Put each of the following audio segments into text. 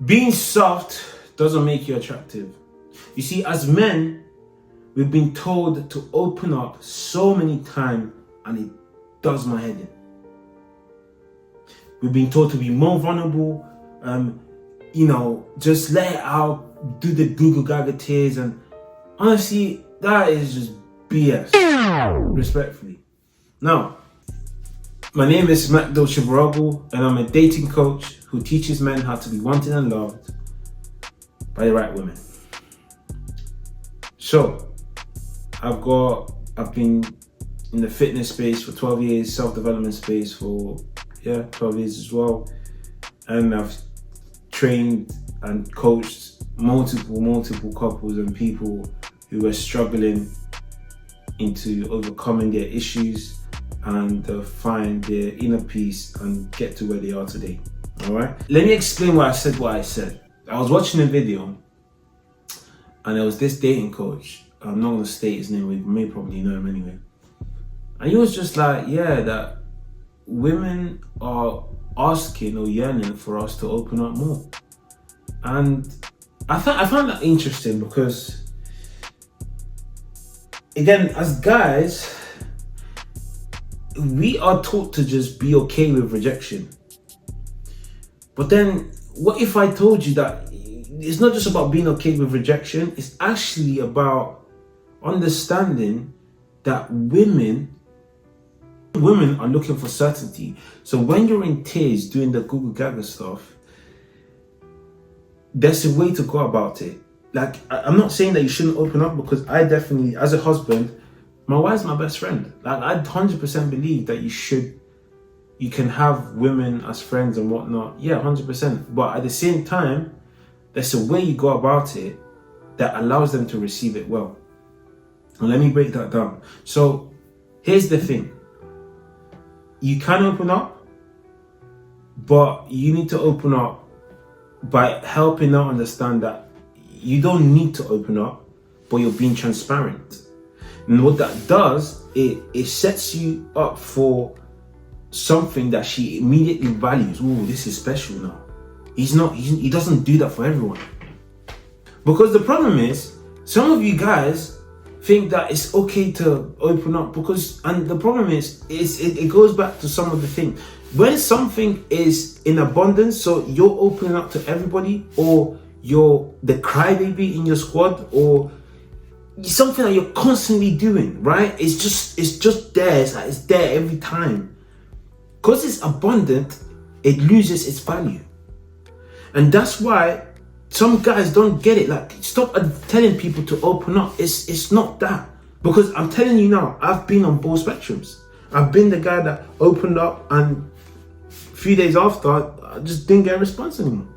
Being soft doesn't make you attractive. You see, as men, we've been told to open up so many times, and it does my head in. We've been told to be more vulnerable, just let it out, do the Google Gaga tears, and honestly, that is just BS, respectfully. Now, my name is Dole, and I'm a dating coach who teaches men how to be wanted and loved by the right women. So, I've been in the fitness space for 12 years, self-development space for 12 years as well. And I've trained and coached multiple couples and people who are struggling into overcoming their issues and find their inner peace and get to where they are today. All right. Let me explain what I said. I was watching a video, and there was this dating coach. I'm not going to state his name. We may probably know him anyway. And he was just like, that women are asking or yearning for us to open up more. And I found that interesting because, again, as guys, we are taught to just be okay with rejection. But then, what if I told you that it's not just about being okay with rejection, it's actually about understanding that women are looking for certainty. So when you're in tears doing the Google Gaga stuff, there's a way to go about it. Like, I'm not saying that you shouldn't open up, because I definitely, as a husband, my wife's my best friend. Like, I 100% believe that you can have women as friends and whatnot. 100%. But at the same time, there's a way you go about it that allows them to receive it well. And let me break that down. So here's the thing. You can open up, but you need to open up by helping them understand that you don't need to open up, but you're being transparent. And what that does, it sets you up for something that she immediately values. Oh, this is special now. He doesn't do that for everyone. Because the problem is, some of you guys think that it's okay to open up and the problem is it goes back to some of the things. When something is in abundance, so you're opening up to everybody, or you're the crybaby in your squad, or something that you're constantly doing, right? It's just there. It's there every time. Because it's abundant, it loses its value. And that's why some guys don't get it. Like, stop telling people to open up. It's not that. Because I'm telling you now, I've been on both spectrums. I've been the guy that opened up, and a few days after, I just didn't get a response anymore.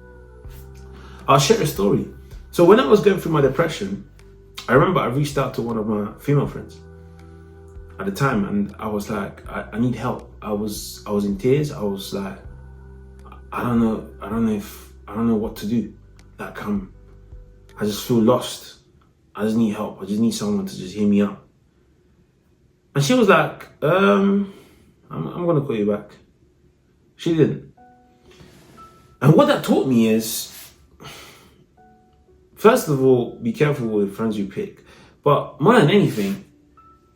I'll share a story. So when I was going through my depression, I remember I reached out to one of my female friends at the time, and I was like, I need help. I was in tears. I was like, I don't know what to do. Like, I just feel lost. I just need help. I just need someone to just hear me out. And she was like, I'm gonna call you back. She didn't. And what that taught me is, first of all, be careful with friends you pick. But more than anything,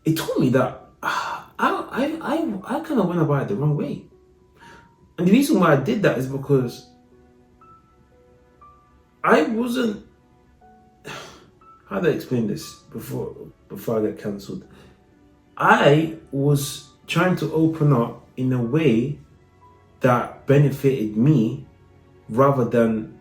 it taught me that I kind of went about it the wrong way. And the reason why I did that is because I wasn't, how do I explain this before I get cancelled? I was trying to open up in a way that benefited me, rather than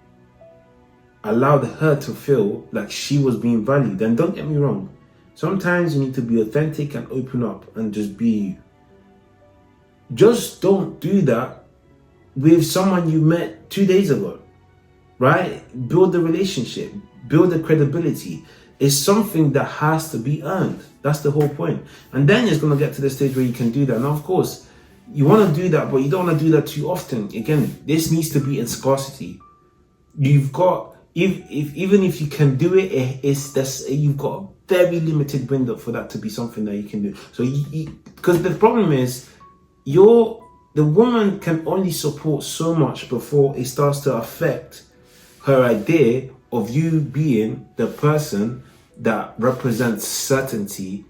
allowed her to feel like she was being valued. And don't get me wrong, sometimes you need to be authentic and open up and just be you. Just don't do that with someone you met 2 days ago, right? Build the relationship, build the credibility. It's something that has to be earned. That's the whole point. And then it's going to get to the stage where you can do that. Now, of course, you want to do that, but you don't want to do that too often. Again, this needs to be in scarcity. You've got, even if you can do it, you've got a very limited window for that to be something that you can do. So, because the problem is, the woman can only support so much before it starts to affect her idea of you being the person that represents certainty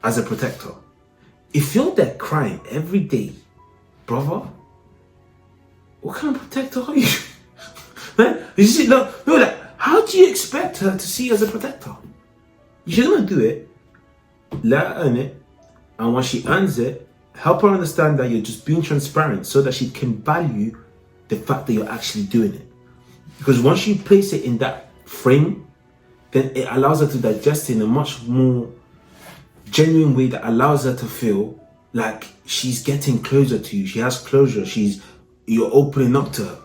as a protector. If you're there crying every day, brother, what kind of protector are you? You see, no, like, how do you expect her to see you as a protector? You're gonna do it, let her earn it, and when she earns it, help her understand that you're just being transparent so that she can value the fact that you're actually doing it. Because once you place it in that frame, then it allows her to digest it in a much more genuine way that allows her to feel like she's getting closer to you. She has closure. You're opening up to her.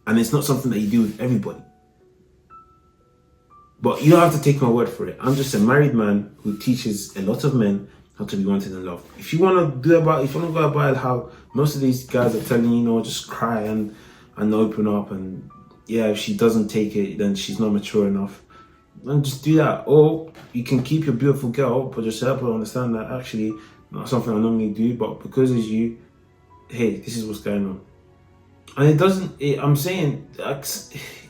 And it's not something that you do with everybody. But you don't have to take my word for it. I'm just a married man who teaches a lot of men how to be wanted and loved. If you want to go about how most of these guys are telling you, just cry and open up, and yeah, if she doesn't take it, then she's not mature enough, then just do that. Or you can keep your beautiful girl, but just help her understand that actually not something I normally do, but because it's you, hey, this is what's going on. And it doesn't. I'm saying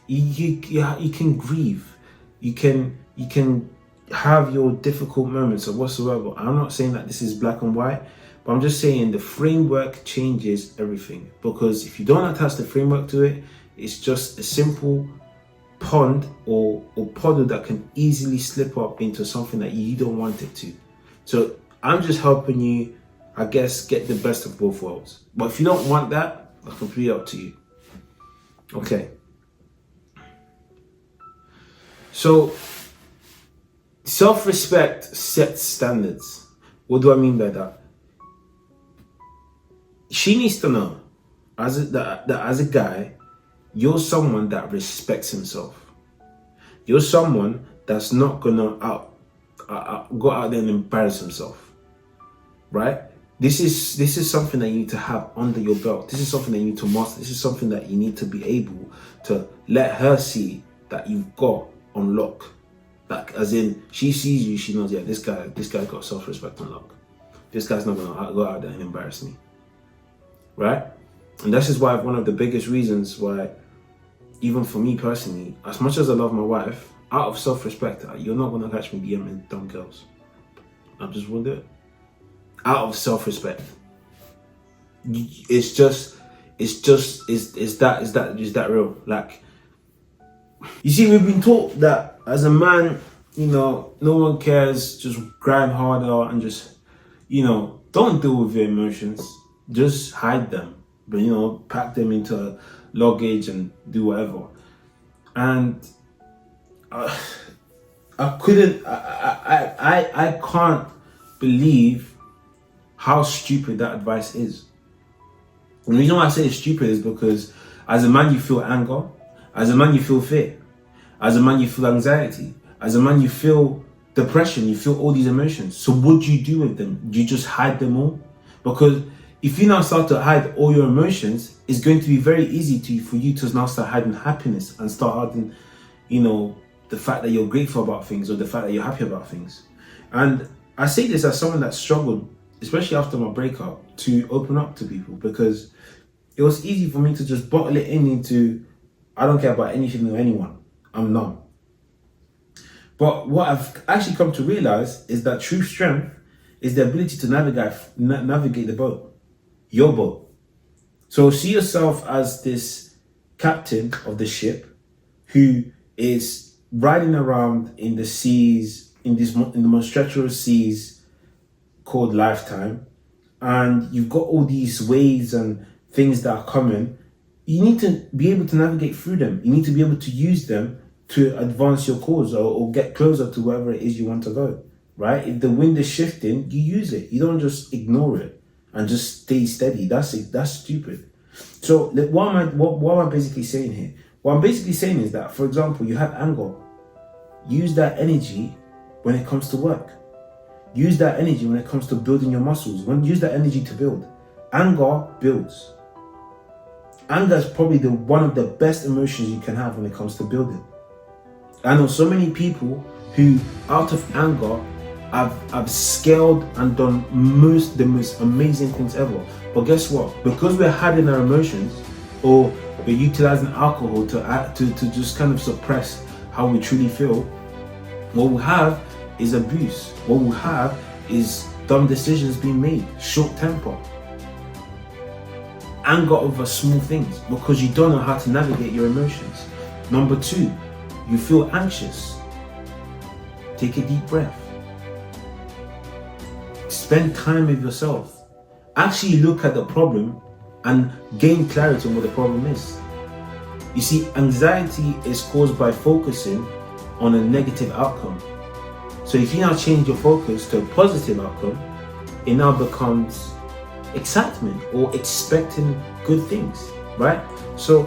you can grieve. You can have your difficult moments or whatsoever. I'm not saying that this is black and white, but I'm just saying the framework changes everything. Because if you don't attach the framework to it, it's just a simple pond or puddle that can easily slip up into something that you don't want it to. So I'm just helping you, I guess, get the best of both worlds. But if you don't want that, that's completely up to you. Okay. So, self-respect sets standards. What do I mean by that? She needs to know, that as a guy, you're someone that respects himself. You're someone that's not gonna go out there and embarrass himself, right? This is something that you need to have under your belt. This is something that you need to master. This is something that you need to be able to let her see that you've got on lock. Like, as in, she sees you, she knows, yeah, this guy got self-respect on lock. This guy's not gonna go out there and embarrass me, right? And this is why one of the biggest reasons why, even for me personally, as much as I love my wife, out of self-respect, you're not gonna catch me DMing dumb girls. I just won't do it. Out of self-respect. Is that real? Like, you see, we've been taught that as a man, no one cares, just grind harder and just, don't deal with your emotions. Just hide them. But, pack them into luggage and do whatever. And I can't believe how stupid that advice is. And the reason why I say it's stupid is because as a man you feel anger, as a man you feel fear, as a man you feel anxiety, as a man you feel depression, you feel all these emotions. So what do you do with them? Do you just hide them all? Because if you now start to hide all your emotions, it's going to be very easy for you to now start hiding happiness and start hiding, the fact that you're grateful about things or the fact that you're happy about things. And I say this as someone that struggled, especially after my breakup, to open up to people, because it was easy for me to just bottle it into, I don't care about anything or anyone. I'm numb. But what I've actually come to realize is that true strength is the ability to navigate the boat, your boat. So see yourself as this captain of the ship who is riding around in the seas, in the most treacherous seas called lifetime, and you've got all these waves and things that are coming. You need to be able to navigate through them. You need to be able to use them to advance your cause or get closer to wherever it is you want to go, right? If the wind is shifting, you use it. You don't just ignore it and just stay steady. That's stupid. So what am I basically saying here? What I'm basically saying is that, for example, you have anger. Use that energy when it comes to work. Use that energy when it comes to building your muscles. Use that energy to build. Anger builds. Anger is probably one of the best emotions you can have when it comes to building. I know so many people who, out of anger, have scaled and done the most amazing things ever. But guess what? Because we're hiding our emotions, or we're utilizing alcohol to just kind of suppress how we truly feel, what we have is abuse. What we have is dumb decisions being made, short temper, anger over small things because you don't know how to navigate your emotions. Number 2, you feel anxious. Take a deep breath. Spend time with yourself. Actually look at the problem and gain clarity on what the problem is. You see, anxiety is caused by focusing on a negative outcome. So if you now change your focus to a positive outcome, it now becomes excitement or expecting good things, right? So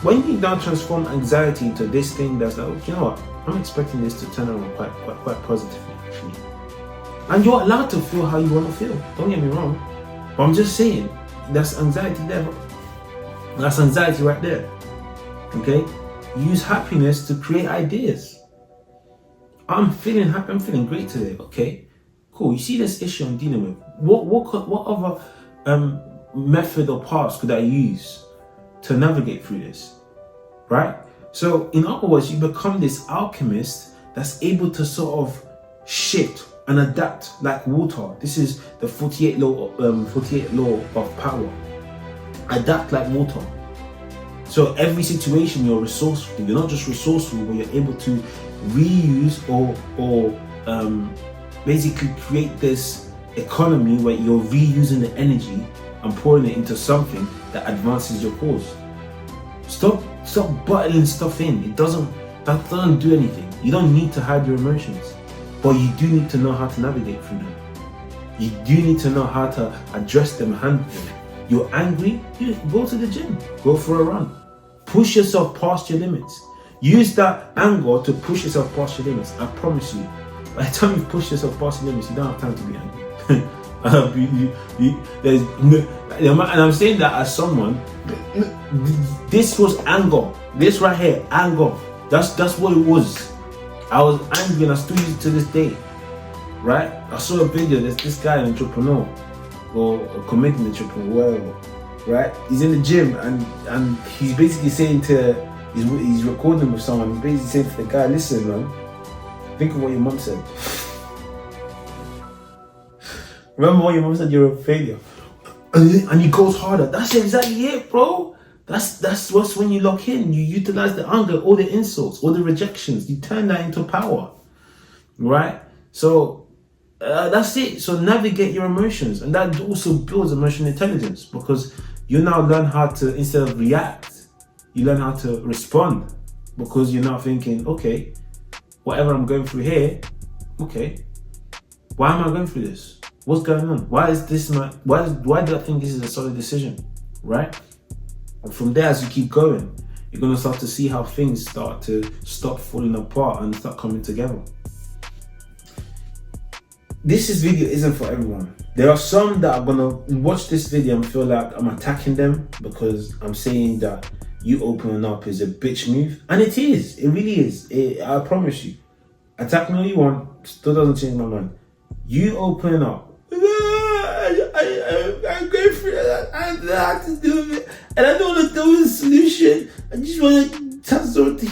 when you now transform anxiety into this thing that's like, you know what, I'm expecting this to turn around quite positively, actually. And you're allowed to feel how you want to feel. Don't get me wrong. But I'm just saying, that's anxiety there. That's anxiety right there. Okay? Use happiness to create ideas. I'm feeling happy, I'm feeling great today. Okay? Cool. You see this issue I'm dealing with. What other method or paths could I use to navigate through this? Right? So in other words, you become this alchemist that's able to sort of shift and adapt like water. This is the 48 law of power. Adapt like water. So every situation you're resourceful. You're not just resourceful, but you're able to reuse or basically create this economy where you're reusing the energy and pouring it into something that advances your cause. Stop bottling stuff in. That doesn't do anything. You don't need to hide your emotions, but you do need to know how to navigate through them. You do need to know how to address them, handle them. You're angry, you go to the gym, go for a run. Push yourself past your limits. Use that anger to push yourself past your limits. I promise you, by the time you push yourself past your limits, you don't have time to be angry. And I'm saying that as someone, this was anger. This right here, anger. That's what it was. I was angry and I still use it to this day. Right? I saw a video, there's this guy, an entrepreneur, or a committing entrepreneur, whatever. Right? He's in the gym and he's basically saying he's recording with someone, he's basically saying to the guy, listen man, think of what your mom said. Remember what your mom said, you're a failure. And he goes harder. That's exactly it, bro. That's what's when you lock in. You utilize the anger, all the insults, all the rejections. You turn that into power, right? So that's it. So navigate your emotions, and that also builds emotional intelligence because you now learn how to, instead of react, you learn how to respond because you're now thinking, okay, whatever I'm going through here, okay, why am I going through this? What's going on? Why do I think this is a solid decision, right? And from there, as you keep going, you're going to start to see how things start to stop falling apart and start coming together. This video isn't for everyone. There are some that are going to watch this video and feel like I'm attacking them because I'm saying that you opening up is a bitch move. And it is. It really is. I promise you. Attack me all you want. Still doesn't change my mind. You opening up. I'm going through that. I don't know how to do it. And I don't want to do a solution. I just want to tell something.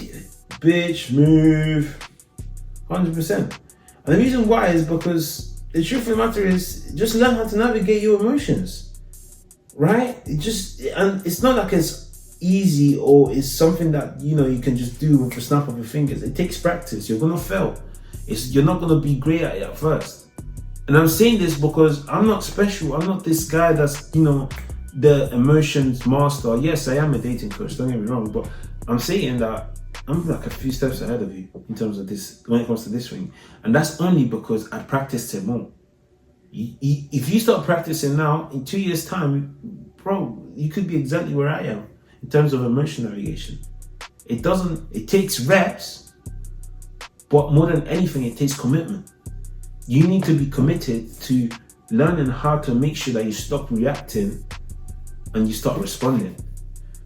Bitch move. 100%. And the reason why is because the truth of the matter is just learn how to navigate your emotions. Right? And it's not like it's easy or it's something that you can just do with the snap of your fingers. It takes practice. You're gonna fail. You're not gonna be great at it at first. And I'm saying this because I'm not special. I'm not this guy that's, the emotions master. Yes, I am a dating coach, don't get me wrong, but I'm saying that I'm like a few steps ahead of you in terms of this, when it comes to this thing. And that's only because I practiced it more. If you start practicing now, in 2 years' time, bro, you could be exactly where I am in terms of emotion navigation. It takes reps, but more than anything, it takes commitment. You need to be committed to learning how to make sure that you stop reacting and you start responding.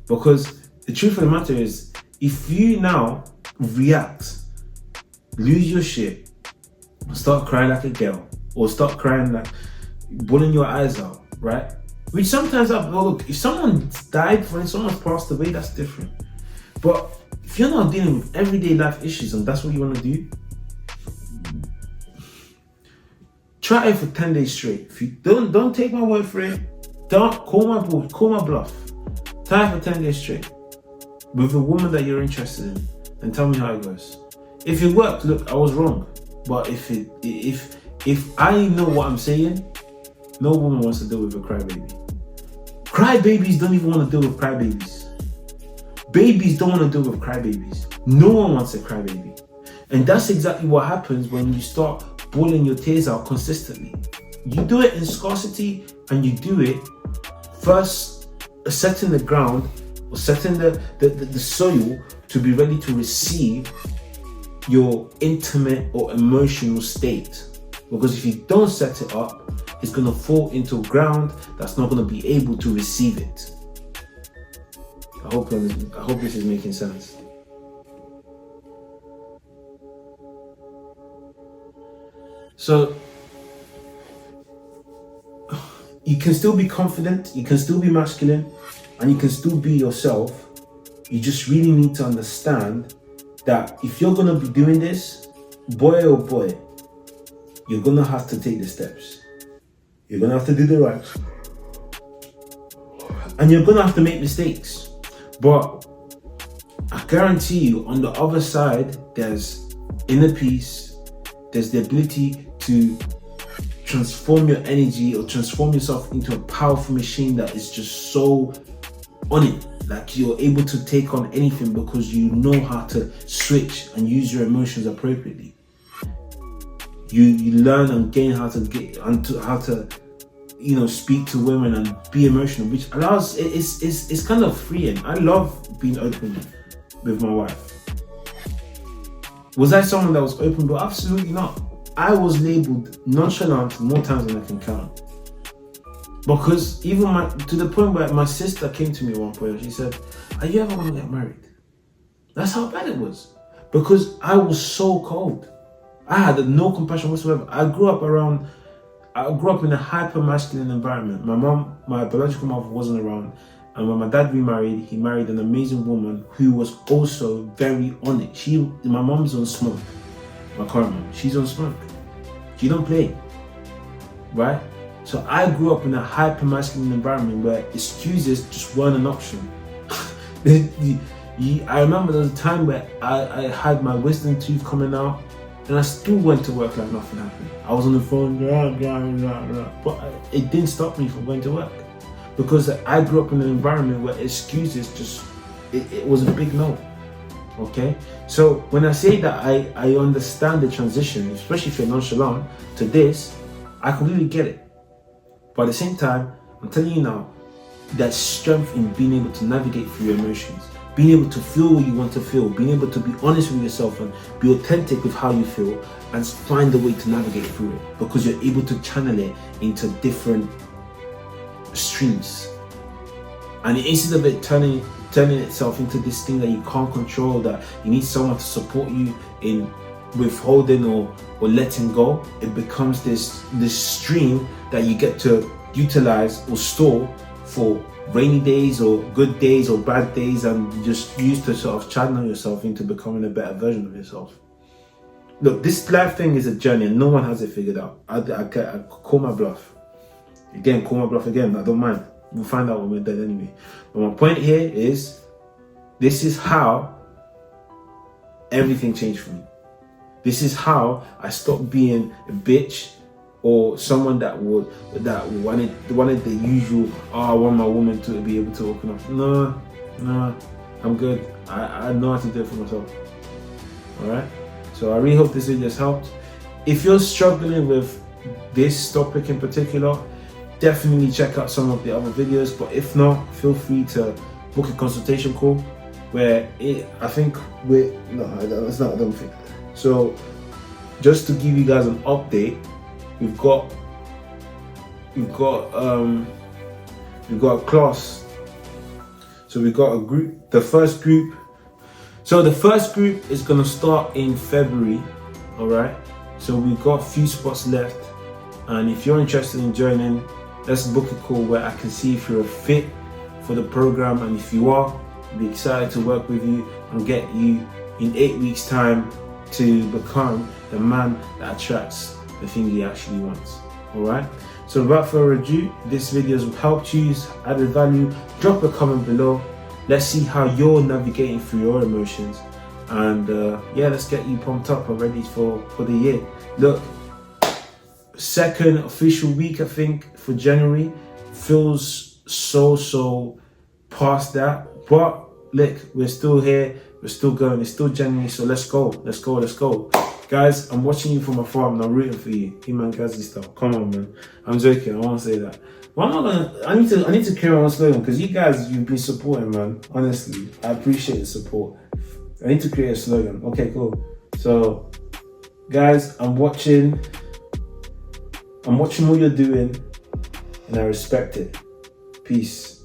Because the truth of the matter is, if you now react, lose your shit, start crying like a girl, or start crying like, bawling your eyes out, right? Which sometimes, well, look, if someone died, when someone's passed away, that's different. But if you're not dealing with everyday life issues and that's what you want to do, try it for 10 days straight. If you don't take my word for it, don't call my bluff. Try it for 10 days straight with a woman that you're interested in and tell me how it goes. If it worked, look, I was wrong. But if I know what I'm saying, no woman wants to deal with a crybaby. Crybabies don't even want to deal with crybabies. Babies don't want to deal with crybabies. No one wants a crybaby. And that's exactly what happens when you start bawling your tears out consistently. You do it in scarcity, and you do it first setting the ground or setting the soil to be ready to receive your intimate or emotional state. Because if you don't set it up, it's going to fall into ground that's not going to be able to receive it. I hope this is making sense. So you can still be confident, you can still be masculine, and you can still be yourself. You just really need to understand that if you're going to be doing this, boy oh boy, you're going to have to take the steps. You're going to have to do the right. And you're going to have to make mistakes. But I guarantee you, on the other side, there's inner peace. There's the ability to transform your energy or transform yourself into a powerful machine that is just so on it. Like you're able to take on anything because you know how to switch and use your emotions appropriately. You learn and gain how to speak to women and be emotional, which allows it's kind of freeing. I love being open with my wife. Was I someone that was open? But absolutely not. I was labeled nonchalant more times than I can count. Because even to the point where my sister came to me at one point and she said, "Are you ever going to get married?" That's how bad it was. Because I was so cold. I had no compassion whatsoever. I grew up in a hyper masculine environment. My biological mother wasn't around. And when my dad remarried, he married an amazing woman who was also very on it. My mom's on smoke. My current mom, she's on smoke. She don't play, right? So I grew up in a hyper masculine environment where excuses just weren't an option. I remember there was a time where I had my wisdom tooth coming out, and I still went to work like nothing happened. I was on the phone, but it didn't stop me from going to work. Because I grew up in an environment where excuses it was a big no. Okay? So when I say that I understand the transition, especially if you're nonchalant, to this, I completely get it. But at the same time, I'm telling you now, there's strength in being able to navigate through your emotions, being able to feel what you want to feel, being able to be honest with yourself and be authentic with how you feel, and find a way to navigate through it, because you're able to channel it into different streams. And instead of it turning itself into this thing that you can't control, that you need someone to support you in withholding or letting go, it becomes this stream that you get to utilize or store for rainy days or good days or bad days, and just use to sort of channel yourself into becoming a better version of yourself. Look, this life thing is a journey and no one has it figured out. I call my bluff. Again, call my bluff again, I don't mind. We'll find out when we're dead anyway. But my point here is, this is how everything changed for me. This is how I stopped being a bitch or someone that wanted the usual, I want my woman to be able to open up. No, I'm good. I know how to do it for myself. Alright? So I really hope this video has helped. If you're struggling with this topic in particular, definitely check out some of the other videos. But if not, feel free to book a consultation call where I don't think. So just to give you guys an update, we've got a class. So we've got a group. The first group is gonna start in February. All right. So we've got a few spots left, and if you're interested in joining, let's book a call where I can see if you're a fit for the program, and if you are, I'll be excited to work with you and get you in 8 weeks time to become the man that attracts the thing he actually wants. Alright, so without further ado, if this video has helped you, added value, drop a comment below. Let's see how you're navigating through your emotions, and yeah, let's get you pumped up and ready for the year. Look, second official week, I think, for January feels so past that, but look, we're still here, we're still going, it's still January, so let's go. Guys, I'm watching you from afar and I'm rooting for you. He-Man Gazzy style. Come on, man. I'm joking, I won't say that. But I'm not gonna, I need to create my own slogan, because you guys, you've been supporting, man. Honestly, I appreciate the support. I need to create a slogan. Okay, cool. So, guys, I'm watching what you're doing, and I respect it. Peace.